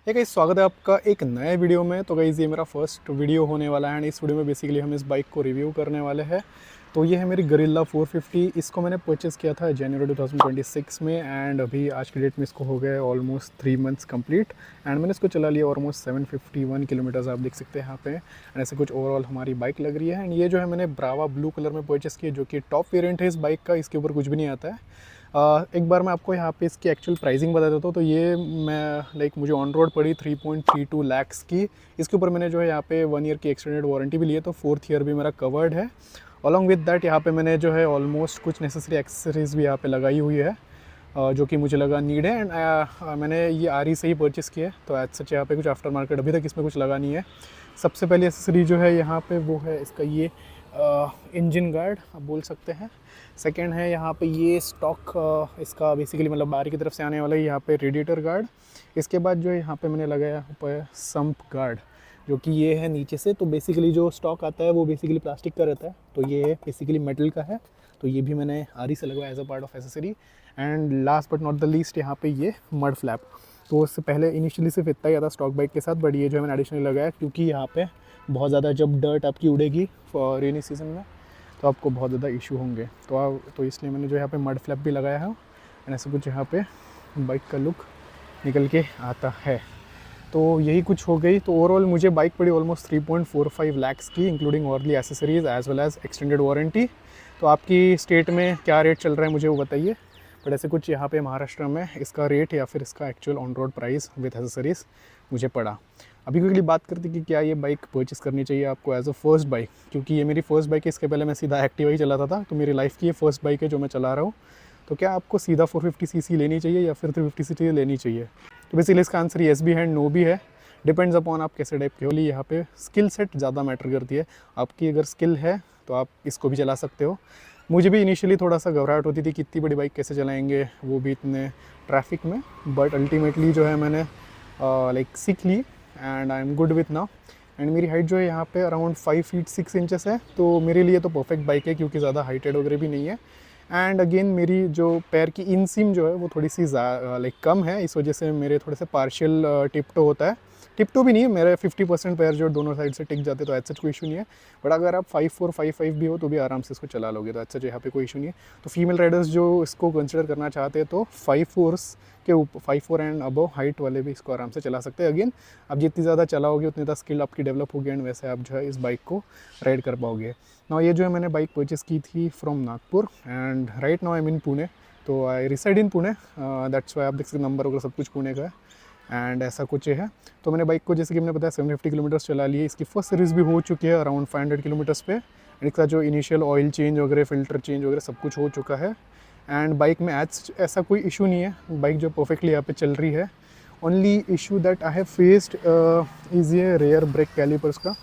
Hey guys, स्वागत है आपका एक नए वीडियो में। तो गाइस, ये मेरा फर्स्ट वीडियो होने वाला है एंड इस वीडियो में बेसिकली हम इस बाइक को रिव्यू करने वाले हैं। तो ये है मेरी गरिल्ला 450। इसको मैंने परचेज़ किया था जनवरी 2026 में एंड अभी आज की डेट में इसको हो गए ऑलमोस्ट 3 मंथ्स कंप्लीट। एंड मैंने इसको चला लिया ऑलमोस्ट 751 किलोमीटर्स, आप देख सकते हैं यहाँ पे। एंड ऐसे कुछ ओवरऑल हमारी बाइक लग रही है। एंड ये जो है मैंने ब्रावा ब्लू कलर में परचेज़ किया, जो कि टॉप वेरिएंट है इस बाइक का। इसके ऊपर कुछ भी नहीं आता है। एक बार मैं आपको यहाँ पे इसकी एक्चुअल प्राइसिंग बता देता हूँ। तो ये मैं मुझे ऑन रोड पड़ी 3.32 लाख्स की। इसके ऊपर मैंने जो है यहाँ पे 1 ईयर की एक्सटेंडेड वारंटी भी ली है, तो 4th ईयर भी मेरा कवर्ड है। अलॉन्ग विद दैट यहाँ पे मैंने जो है ऑलमोस्ट कुछ नेसेसरी एक्सेसरीज़ भी यहाँ पे लगाई हुई है, जो कि मुझे लगा नीड है। एंड मैंने ये आरी से ही परचेज़ किया है, तो एज सच यहाँ पे कुछ आफ्टर मार्केट अभी तक इसमें कुछ लगा नहीं है। सबसे पहली एक्सेसरी जो है यहाँ पे वो है इसका ये इंजन गार्ड, आप बोल सकते हैं। सेकंड है यहाँ पे ये स्टॉक इसका बेसिकली मतलब बाहर की तरफ से आने वाला है यहाँ पे रेडिएटर गार्ड। इसके बाद जो है यहाँ पे मैंने लगाया ऊपर सम्प गार्ड, जो कि ये है नीचे से। तो बेसिकली जो स्टॉक आता है वो बेसिकली प्लास्टिक का रहता है, तो ये बेसिकली मेटल का है। तो ये भी मैंने आरी से लगवाया as a part of accessory. And last but not the least यहाँ पे ये मड फ्लैप। तो उससे पहले इनिशियली सिर्फ इतना ही आता स्टॉक बाइक के साथ, बट ये जो है मैंने एडिशनली लगाया क्योंकि यहाँ पे बहुत ज़्यादा जब डर्ट आपकी उड़ेगी रेनी सीजन में तो आपको बहुत ज़्यादा इशू होंगे। तो इसलिए मैंने जो यहाँ पे मड फ्लैप भी लगाया है। एंड ऐसे कुछ यहाँ पे बाइक का लुक निकल के आता है। तो यही कुछ हो गई। तो ओवरऑल मुझे बाइक पड़ी ऑलमोस्ट 3.45 लाख्स की, इंक्लूडिंग ऑर्ली accessories as well as extended warranty. तो आपकी स्टेट में क्या रेट चल रहा है मुझे वो बताइए। बट ऐसे कुछ यहाँ पे महाराष्ट्र में इसका रेट या फिर इसका actual on road price with accessories मुझे पड़ा। अभी क्विकली बात करते कि क्या ये बाइक परचेस करनी चाहिए आपको एज अ फर्स्ट बाइक, क्योंकि ये मेरी फर्स्ट बाइक है। इसके पहले मैं सीधा एक्टिवा ही चलाता था, तो मेरी लाइफ की ये फर्स्ट बाइक है जो मैं चला रहा हूँ। तो क्या आपको सीधा 450 सीसी लेनी चाहिए या फिर 350 सीसी लेनी चाहिए? तो बेसिकली इसका आंसर येस भी है नो भी है, डिपेंड्स अपॉन आप कैसे टाइप के हो। यहाँ पे स्किल सेट ज़्यादा मैटर करती है। आपकी अगर स्किल है तो आप इसको भी चला सकते हो। मुझे भी इनिशियली थोड़ा सा घबराहट होती थी कि इतनी बड़ी बाइक कैसे चलाएंगे, वो भी इतने ट्रैफिक में। बट अल्टीमेटली जो है मैंने सीख ली and I am good with now. And मेरी हाइट जो है यहाँ पे अराउंड 5 फीट 6 इंचेस है, तो मेरे लिए तो परफेक्ट बाइक है क्योंकि ज़्यादा हाइटेड वगैरह भी नहीं है। एंड अगेन मेरी जो पैर की इनसीम जो है वो थोड़ी सी कम है, इस वजह से मेरे थोड़े से पार्शियल टिप टो होता है। टिप टो भी नहीं है, मेरे 50% पैर जो दोनों साइड से टिक जाते, तो ऐसा कोई इशू नहीं है। बट अगर आप 5'4", 5'5" भी हो तो भी आराम से इसको चला लोगे, तो ऐसा जो यहाँ पे कोई इशू नहीं है। तो फीमेल राइडर्स जो इसको कंसिडर करना चाहते हैं तो 5'4" के ऊपर 5'4" एंड अबव हाइट वाले भी इसको आराम से चला सकते हैं। अगेन आप जितनी ज़्यादा चलाओगे उतनी ज़्यादा स्किल आपकी डेवलप होगी एंड वैसे आप जो है इस बाइक को राइड कर पाओगे। ना ये जो है मैंने बाइक परचेस की थी from Nagpur and right now I am in Pune. तो I reside in Pune, that's why आप देख सकते नंबर वगैरह सब कुछ पुणे का है। एंड ऐसा कुछ है। तो मैंने बाइक को जैसे कि मैंने बताया 750 किलोमीटर्स चला लिए। इसकी फर्स्ट सर्विस भी हो चुकी है अराउंड 500 किलोमीटर्स पे। एंड इसका जो इनिशियल ऑयल चेंज वगैरह, फ़िल्टर चेंज वगैरह सब कुछ हो चुका है। एंड बाइक में एज ऐसा कोई इशू नहीं है, बाइक जो परफेक्टली यहाँ पे चल रही है। Only issue that I have faced is ये रेयर ब्रेक कैलिपर्स का।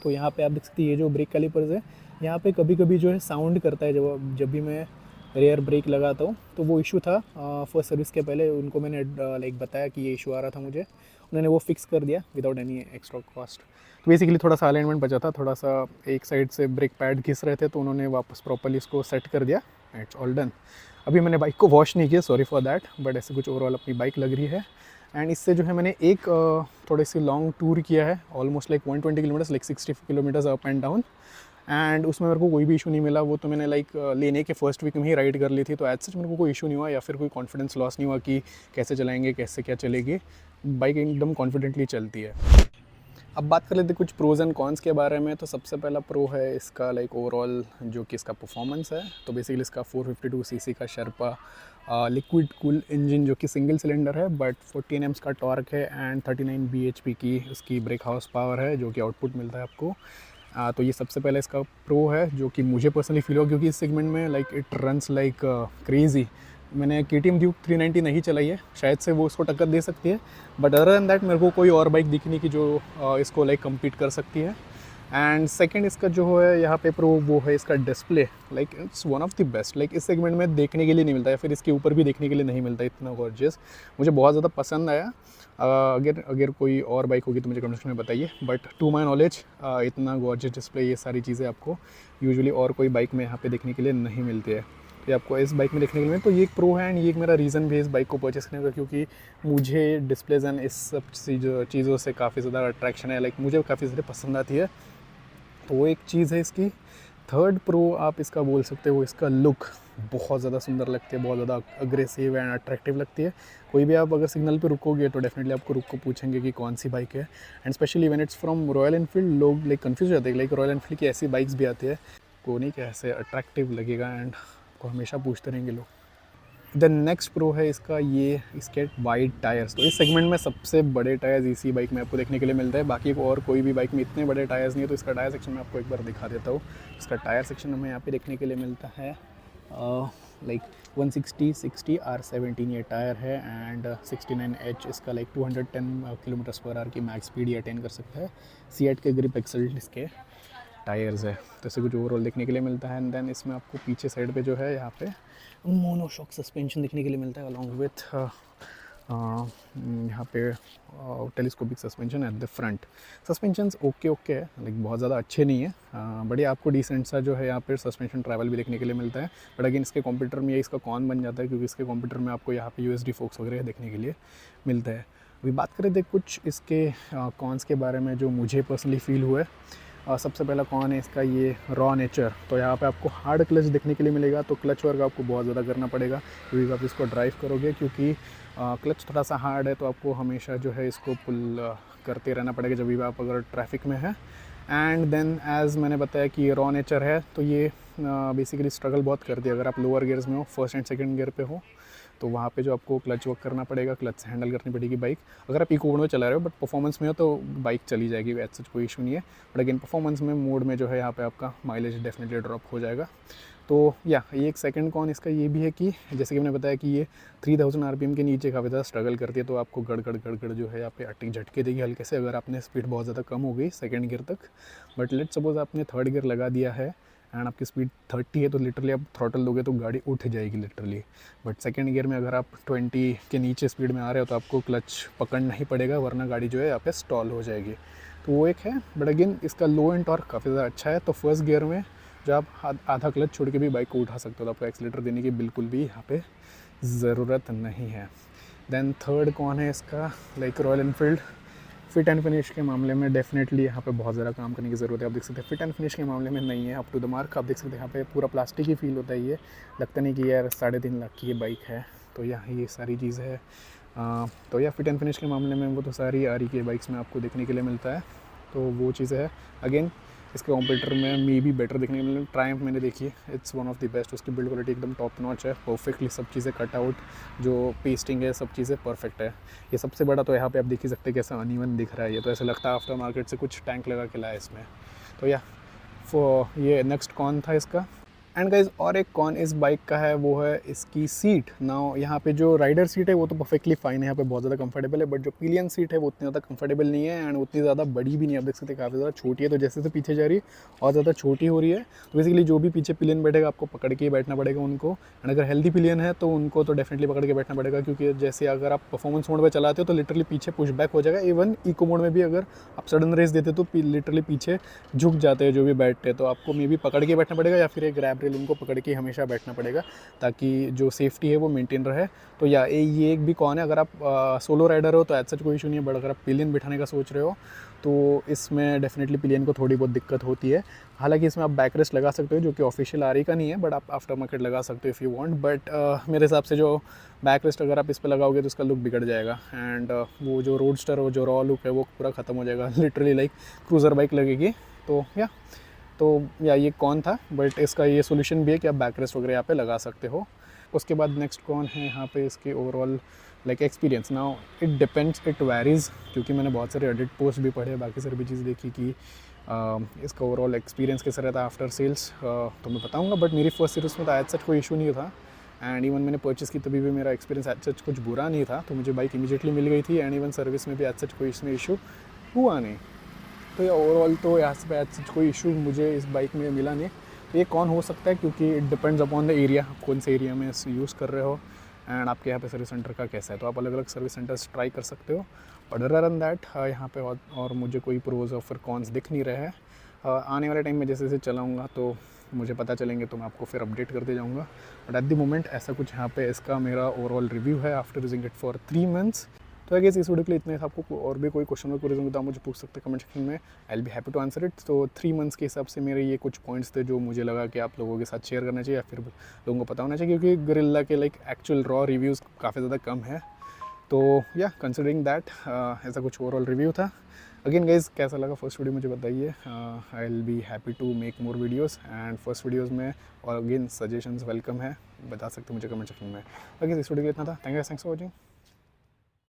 तो यहाँ पे आप देख सकते हैं ये जो ब्रेक कैलिपर्स है यहाँ पे कभी कभी जो है साउंड करता है जब भी मैं रेयर ब्रेक लगाता हूँ। तो वो इशू था फर्स्ट सर्विस के पहले उनको मैंने बताया कि ये इशू आ रहा था मुझे, उन्होंने वो फिक्स कर दिया विदाउट एनी एक्स्ट्रा कॉस्ट। तो बेसिकली थोड़ा सा अलाइनमेंट बचा था, थोड़ा सा एक साइड से ब्रेक पैड घिस रहे थे, तो उन्होंने वापस प्रॉपर्ली इसको सेट कर दिया। It's all done. अभी मैंने बाइक को वॉश नहीं किया, सॉरी फॉर दैट, बट ऐसे कुछ ओवरऑल अपनी बाइक लग रही है। एंड इससे जो है मैंने एक थोड़ी सी लॉन्ग टूर किया है, almost 120 kilometres, 60 kilometres up and down. And उसमें मेरे को कोई भी इशू नहीं मिला। वो तो मैंने लेने के फर्स्ट वीक में ही राइड कर ली थी, तो एज सच मेरे को कोई इशू नहीं हुआ या फिर कोई कॉन्फिडेंस लॉस नहीं हुआ कि कैसे चलाएंगे, कैसे क्या चलेगी। बाइक एकदम कॉन्फिडेंटली चलती है। अब बात कर लेते कुछ प्रोज एंड कॉन्स के बारे में। तो सबसे पहला प्रो है इसका ओवरऑल जो कि इसका परफॉर्मेंस है। तो बेसिकली इसका 452 सीसी का शर्पा लिक्विड कूल इंजन जो कि सिंगल सिलेंडर है, बट 14 एम्स का टॉर्क है एंड 39 bhp की उसकी ब्रेक हाउस पावर है जो कि आउटपुट मिलता है आपको। तो ये सबसे पहले इसका प्रो है जो कि मुझे पर्सनली फील हुआ, क्योंकि इस सेगमेंट में इट रन्स क्रेज़ी। मैंने KTM ड्यूक 390 नहीं चलाई है, शायद से वो उसको टक्कर दे सकती है, बट अदर दैन दैट मेरे को कोई और बाइक दिखी नहीं कि जो इसको कम्पीट कर सकती है। एंड सेकंड इसका जो है यहाँ पे प्रो वो है इसका display. It's one of the best, इस सेगमेंट में देखने के लिए नहीं मिलता है, फिर इसके ऊपर भी देखने के लिए नहीं मिलता इतना गॉर्जियस। मुझे बहुत ज़्यादा पसंद आया। अगर कोई और बाइक होगी तो मुझे कमेंट सेक्शन में बताइए, बट टू माई नॉलेज इतना गॉर्जियस डिस्प्ले, ये सारी चीज़ें आपको यूजुअली और कोई बाइक में यहाँ पे देखने के लिए नहीं मिलती है। ये आपको इस बाइक में देखने के लिए। तो ये एक प्रो है एंड ये एक मेरा रीज़न भी है इस बाइक को परचेस करने का, क्योंकि मुझे डिस्प्लेज एंड इस सब चीज़ों से काफ़ी ज़्यादा अट्रैक्शन है, लाइक मुझे काफ़ी ज़्यादा पसंद आती है। तो वो एक चीज़ है इसकी। थर्ड प्रो आप इसका बोल सकते हो, इसका लुक बहुत ज़्यादा सुंदर लगती है, बहुत ज़्यादा अग्रेसिव एंड अट्रैक्टिव लगती है। कोई भी आप अगर सिग्नल पे रुकोगे तो डेफिनेटली आपको रुक को पूछेंगे कि कौन सी बाइक है। And specially when it's from royal Enfield, लोग लाइक कंफ्यूज हो जाते हैं, लाइक रॉयल एनफील्ड की ऐसी बाइक्स भी आती है, को नहीं कैसे अट्रैक्टिव लगेगा एंड को हमेशा पूछते रहेंगे लोग। द नेक्स्ट प्रो है इसका, ये इसके वाइड टायर्स। तो इस सेगमेंट में सबसे बड़े टायर्स इसी बाइक में आपको देखने के लिए मिलता है। बाकी और कोई भी बाइक में इतने बड़े टायर्स नहीं है। तो इसका टायर सेक्शन में आपको एक बार दिखा देता हूँ। इसका टायर सेक्शन हमें यहाँ पे देखने के लिए मिलता है लाइक 160 60 R17 ये टायर है एंड 69H इसका लाइक 210 km/h की मैक्स स्पीड ये अटेन कर सकता है। C8 के ग्रिप एक्सल इसके टायर्स है। तो इसे कुछ ओवरऑल देखने के लिए मिलता है। एंड देन इसमें आपको पीछे साइड पे जो है यहाँ पे मोनोशॉक सस्पेंशन देखने के लिए मिलता है अलॉन्ग विथ यहाँ पे telescopic suspension at the front. Suspensions okay है, लाइक बहुत ज़्यादा अच्छे नहीं है, बढ़िया आपको डिसेंट सा जो है यहाँ पे सस्पेंशन ट्रैवल भी देखने के लिए मिलता है। बट अगेन इसके कंप्यूटर में ये इसका कॉन बन जाता है, क्योंकि इसके कंप्यूटर में आपको यहाँ पे USD फोक्स वगैरह देखने के लिए मिलता है। अभी बात करें थे कुछ इसके कॉन्स के बारे में जो मुझे पर्सनली फील हुआ है। सबसे पहला कौन है इसका, ये रॉ नेचर। तो यहाँ पे आपको हार्ड क्लच देखने के लिए मिलेगा। तो क्लच वर्क आपको बहुत ज़्यादा करना पड़ेगा क्योंकि आप इसको ड्राइव करोगे, क्योंकि क्लच थोड़ा सा हार्ड है। तो आपको हमेशा जो है इसको पुल करते रहना पड़ेगा जब भी आप अगर ट्रैफिक में है। एंड देन एज़ मैंने बताया कि ये रॉ नेचर है, तो ये बेसिकली स्ट्रगल बहुत करती है अगर आप लोअर गियर्स में हो, फर्स्ट एंड सेकंड गियर पे हो। तो वहाँ पे जो आपको क्लच वर्क करना पड़ेगा, क्लच से हैंडल करनी पड़ेगी बाइक। अगर आप इको मोड में चला रहे हो बट परफॉर्मेंस में हो तो बाइक चली जाएगी, ऐसा कोई इशू नहीं है। बट अगेन परफॉर्मेंस में मोड में जो है यहाँ पे आपका माइलेज डेफिनेटली ड्रॉप हो जाएगा। तो या ये एक सेकंड कॉन इसका ये भी है कि जैसे कि मैंने बताया कि ये 3000 RPM के नीचे काफ़ी ज़्यादा स्ट्रगल करती है। तो आपको गड़ जो है यहाँ पे अटक झटके देगी हल्के से, अगर आपने स्पीड बहुत ज़्यादा कम हो गई सेकंड गियर तक। बट लेट सपोज आपने थर्ड गियर लगा दिया है एंड आपकी स्पीड 30 है, तो लिटरली आप थ्रॉटल दोगे तो गाड़ी उठ जाएगी लिटरली। बट सेकंड गियर में अगर आप 20 के नीचे स्पीड में आ रहे हो तो आपको क्लच पकड़ना ही पड़ेगा, वरना गाड़ी जो है यहाँ पे स्टॉल हो जाएगी। तो वो एक है। बट अगेन इसका लो एंड टॉर्क काफ़ी ज़्यादा अच्छा है। तो फर्स्ट गियर में जो आप आधा क्लच छोड़ के भी बाइक को उठा सकते हो, तो आपको एक्सीलेटर देने की बिल्कुल भी यहाँ पे ज़रूरत नहीं है। देन थर्ड कौन है इसका, like royal Enfield fit and finish के मामले में डेफिनेटली यहाँ पे बहुत ज़्यादा काम करने की ज़रूरत है। आप देख सकते हैं फिट एंड फिनिश के मामले में नहीं है अप टू द मार्क। आप देख सकते हैं यहाँ पे पूरा प्लास्टिक ही फील होता है, ये लगता नहीं कि यार 3.5 लाख की ये बाइक है। तो ये सारी चीज़ है। तो या फिट एंड फिनिश के मामले में वो तो सारी आरी के बाइक्स में आपको देखने के लिए मिलता है। तो वो चीज़ है। अगेन इसके कंप्यूटर में मे भी बेटर देखने को मिले। ट्रायम्फ मैंने देखी है, it's one of the best. उसकी बिल्ड क्वालिटी एकदम टॉप नॉच है, परफेक्टली सब चीज़ें कट आउट, जो पेस्टिंग है सब चीज़ें परफेक्ट है। ये सबसे बड़ा तो यहाँ पे आप देख ही सकते हैं कैसा अनइवन दिख रहा है। ये तो ऐसा लगता है आफ्टर मार्केट से कुछ टैंक लगा के लाया इसमें। तो या ये नेक्स्ट कॉन था इसका। एंड गाइज और एक कॉन इस बाइक का है, वो है इसकी सीट। नाउ यहाँ पे जो राइडर सीट है वो तो परफेक्टली फाइन है, यहाँ पे बहुत ज़्यादा कंफर्टेबल है। बट जो पिलियन सीट है वो उतनी ज़्यादा कंफर्टेबल नहीं है एंड उतनी ज़्यादा बड़ी भी नहीं है। आप देख सकते हैं काफ़ी ज़्यादा छोटी है। तो जैसे से पीछे जा रही है और ज़्यादा छोटी हो रही है। तो बेसिकली जो भी पीछे पिलियन बैठेगा आपको पकड़ के ही बैठना पड़ेगा उनको। एंड अगर हेल्दी पिलियन है तो उनको तो डेफिनेटली पकड़ के बैठना पड़ेगा, क्योंकि जैसे अगर आप परफॉर्मेंस मोड में चलाते हो तो लिटरली पीछे पुश बैक हो जाएगा। इवन इको मोड में भी अगर आप सडन रेस देते हो तो लिटरली पीछे झुक जाते हैं जो भी बैठते हैं। तो आपको मे भी पकड़ के बैठना पड़ेगा या फिर एक ग्रैब रेल उनको पकड़ के हमेशा बैठना पड़ेगा, ताकि जो सेफ्टी है वो मेंटेन रहे। तो या ये एक भी कौन है, अगर आप सोलो राइडर हो तो ऐसा कोई इशू नहीं है। बट अगर आप पिलियन बिठाने का सोच रहे हो तो इसमें डेफिनेटली पिलियन को थोड़ी बहुत दिक्कत होती है। हालांकि इसमें आप बैक रेस्ट लगा सकते हो, जो कि ऑफिशियल आरई का नहीं है, बट आप आफ्टर मार्केट लगा सकते हो इफ़ यू वांट। बट मेरे हिसाब से जो बैक रेस्ट अगर आप इस पर लगाओगे तो उसका लुक बिगड़ जाएगा एंड वो जो रोडस्टर हो, जो रॉ लुक है वो पूरा ख़त्म हो जाएगा, लिटरली लाइक क्रूज़र बाइक लगेगी। तो ये कौन था। बट इसका ये सोल्यूशन भी है कि आप बैक रेस्ट वगैरह यहाँ पे लगा सकते हो। उसके बाद नेक्स्ट कौन है यहाँ पे इसके overall like experience. Now it depends, it varies, क्योंकि मैंने बहुत सारे एडिट पोस्ट भी पढ़े, बाकी सारी भी चीज़ देखी कि इसका ओवरऑल एक्सपीरियंस कैसा रहता है आफ्टर सेल्स। तो मैं बताऊँगा। बट मेरी फर्स्ट सीरीज़ में तो एज सच कोई इशू नहीं था एंड इवन मैंने परचेज़ की तभी भी मेरा एक्सपीरियंस एज सच कुछ बुरा नहीं था। तो मुझे बाइक इमीडिएटली मिल गई थी एंड इवन सर्विस में भी एज सच कोई इसमें इशू हुआ नहीं। तो ये ओवरऑल तो यहाँ से एज सच कोई इशू मुझे इस बाइक में मिला नहीं। तो ये कौन हो सकता है, क्योंकि it depends upon the area, आप कौन से एरिया में यूज़ कर रहे हो एंड आपके यहाँ पे सर्विस सेंटर का कैसा है। तो आप अलग अलग सर्विस सेंटर्स ट्राई कर सकते हो। और अदर देन दैट यहाँ पे और मुझे कोई प्रोज और फिर कॉन्स दिख नहीं रहे हैं। आने वाले टाइम में जैसे जैसे चलाऊँगा तो मुझे पता चलेंगे तो मैं आपको फिर अपडेट करते जाऊँगा। बट एट द मोमेंट ऐसा कुछ यहाँ पे इसका मेरा ओवरऑल रिव्यू है after using it for 3 months. तो आई गेस इस वीडियो के लिए इतने। आपको और भी कोई क्वेश्चन और क्वेरीज होंगे तो आप मुझे पूछ सकते हैं कमेंट सेक्शन में। I will be happy to answer it. तो 3 मंथ्स के हिसाब से मेरे ये कुछ पॉइंट्स थे जो मुझे लगा कि आप लोगों के साथ शेयर करना चाहिए या फिर लोगों को पता होना चाहिए, क्योंकि गोरिल्ला के लाइक एक्चुअल रॉ रिव्यूज़ काफ़ी ज़्यादा कम है। तो या कंसिडरिंग दैट ऐसा कुछ ओवरऑल रिव्यू था। अगेन गाइज कैसा लगा फर्स्ट वीडियो मुझे बताइए। I will be happy to make more videos and first videos में, और अगेन सजेशंस वेलकम है, बता सकते हो मुझे कमेंट सेक्शन में। अगेन इस वीडियो के इतना था। Thanks for watching.